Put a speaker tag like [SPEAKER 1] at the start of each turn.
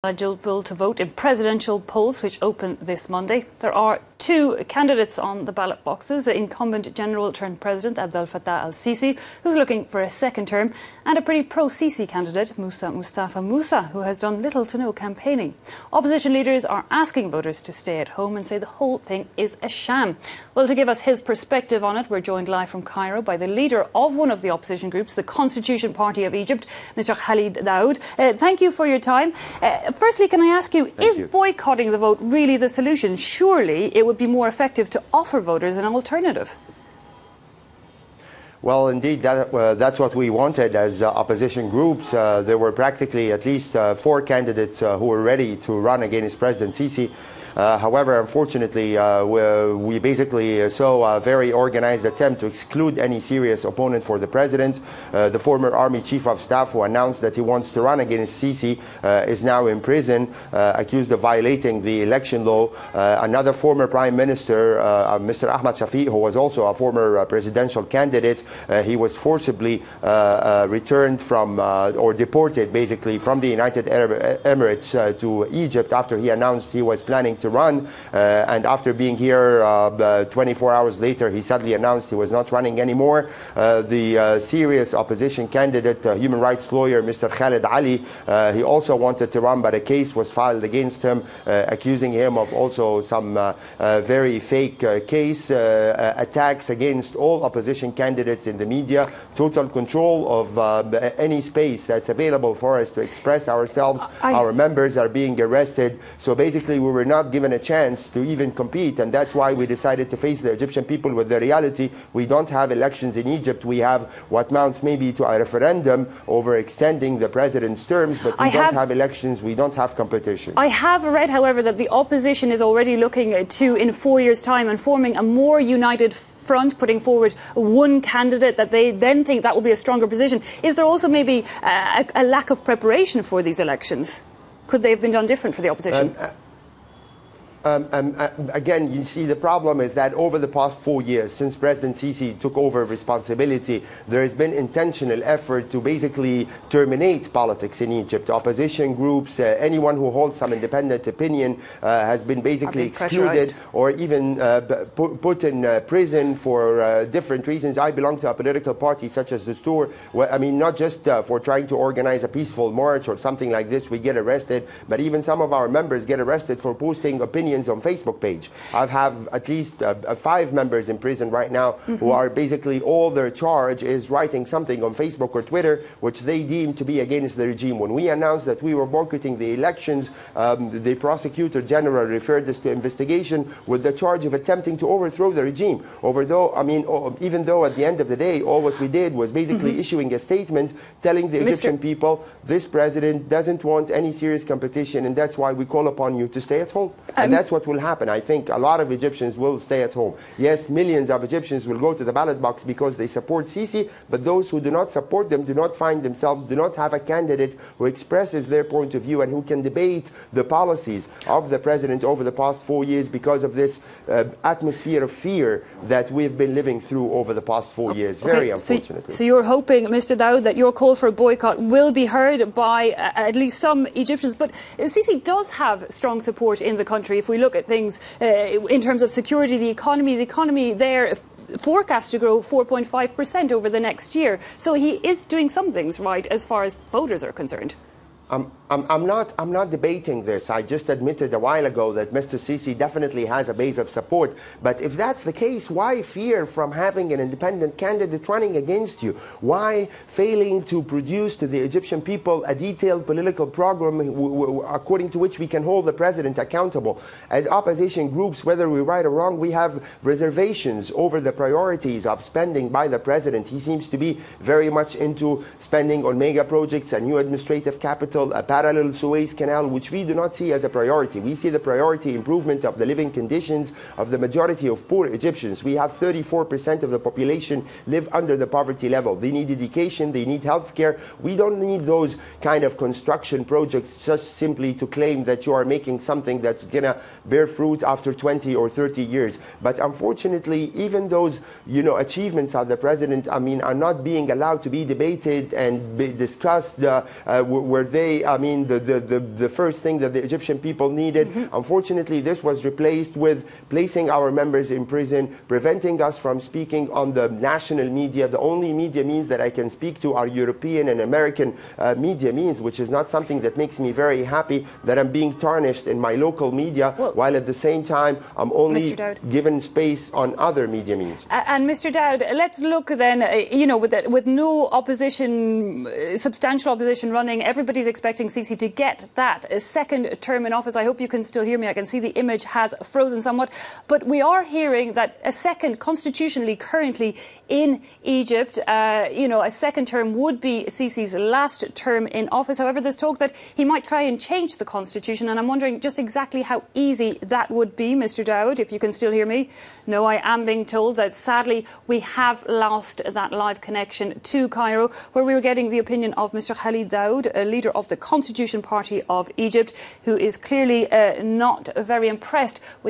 [SPEAKER 1] Eligible to vote in presidential polls which open this Monday. There are two candidates on the ballot boxes: incumbent general turned president Abdel Fattah al-Sisi, who's looking for a second term, and a pretty pro-Sisi candidate, Mustafa Musa, who has done little to no campaigning. Opposition leaders are asking voters to stay at home and say the whole thing is a sham. Well, to give us his perspective on it, we're joined live from Cairo by the leader of one of the opposition groups, the Constitution Party of Egypt, Mr. Khaled DAWOUD. Thank you for your time. Firstly, can I ask you, is boycotting the vote really the solution? Surely it would be more effective to offer voters an alternative.
[SPEAKER 2] Well, indeed, that's what we wanted as opposition groups. There were practically at least 4 candidates who were ready to run against President Sisi. However, unfortunately, we basically saw a very organized attempt to exclude any serious opponent for the president. The former army chief of staff, who announced that he wants to run against Sisi, is now in prison, accused of violating the election law. Another former prime minister, Mr. Ahmad Shafiq, who was also a former presidential candidate, he was forcibly returned from or deported basically from the United Arab Emirates to Egypt after he announced he was planning to run, and after being here 24 hours later, he suddenly announced he was not running anymore. The serious opposition candidate, human rights lawyer, Mr. Khaled Ali, he also wanted to run, but a case was filed against him, accusing him of also some very fake case, attacks against all opposition candidates in the media, total control of any space that's available for us to express ourselves. Our members are being arrested. So basically, we were not given a chance to even compete, and that's why we decided to face the Egyptian people with the reality. We don't have elections in Egypt. We have what mounts maybe to a referendum over extending the president's terms, but we don't have elections, we don't have competition.
[SPEAKER 1] I have read, however, that the opposition is already looking to, in 4 years' time, and forming a more united front, putting forward one candidate that they then think that will be a stronger position. Is there also maybe a lack of preparation for these elections? Could they have been done different for the opposition?
[SPEAKER 2] Again, you see, the problem is that over the past 4 years, since President Sisi took over responsibility, there has been intentional effort to basically terminate politics in Egypt. Opposition groups, anyone who holds some independent opinion has been basically excluded or even put in prison for different reasons. I belong to a political party such as Al-Dostour. I mean, not just for trying to organize a peaceful march or something like this, we get arrested, but even some of our members get arrested for posting opinions on Facebook page. I have at least 5 members in prison right now who are basically, all their charge is writing something on Facebook or Twitter which they deem to be against the regime. When we announced that we were boycotting the elections, the prosecutor general referred this to investigation with the charge of attempting to overthrow the regime. Even though at the end of the day, all what we did was basically issuing a statement telling the Egyptian people, this president doesn't want any serious competition, and that's why we call upon you to stay at home. And that's what will happen. I think a lot of Egyptians will stay at home. Yes, millions of Egyptians will go to the ballot box because they support Sisi, but those who do not support them do not find themselves, do not have a candidate who expresses their point of view and who can debate the policies of the president over the past 4 years because of this atmosphere of fear that we've been living through over the past 4 years, very unfortunately.
[SPEAKER 1] So you're hoping, Mr. DAWOUD, that your call for a boycott will be heard by at least some Egyptians, but Sisi does have strong support in the country. If we look at things in terms of security, the economy there forecast to grow 4.5% over the next year. So he is doing some things right as far as voters are concerned. I'm not debating this. I just admitted a while ago that Mr. Sisi definitely has a base of support. But if that's the case, why fear from having an independent candidate running against you? Why failing to produce to the Egyptian people a detailed political program according to which we can hold the president accountable? As opposition groups, whether we're right or wrong, we have reservations over the priorities of spending by the president. He seems to be very much into spending on mega projects, a new administrative capital, a parallel Suez Canal, which we do not see as a priority. We see the priority improvement of the living conditions of the majority of poor Egyptians. We have 34% of the population live under the poverty level. They need education, they need healthcare. We don't need those kind of construction projects just simply to claim that you are making something that's gonna bear fruit after 20 or 30 years. But unfortunately, even those achievements of the president, are not being allowed to be debated and be discussed where they
[SPEAKER 2] way, I mean, the first thing that the Egyptian people needed. Unfortunately, this was replaced with placing our members in prison, preventing us from speaking on the national media. The only media means that I can speak to are European and American media means, which is not something that makes me very happy, that I'm being tarnished in my local media, while at the same time I'm only given space on other media means.
[SPEAKER 1] And Mr. Dawoud, let's look then, with no opposition, substantial opposition running, everybody's expecting Sisi to get that a second term in office. I hope you can still hear me. I can see the image has frozen somewhat. But we are hearing that a second, constitutionally currently in Egypt, a second term would be Sisi's last term in office. However, there's talk that he might try and change the constitution. And I'm wondering just exactly how easy that would be, Mr. Dawoud, if you can still hear me. No, I am being told that sadly we have lost that live connection to Cairo, where we were getting the opinion of Mr. Khaled DAWOUD, a leader of the Constitution Party of Egypt, who is clearly not very impressed with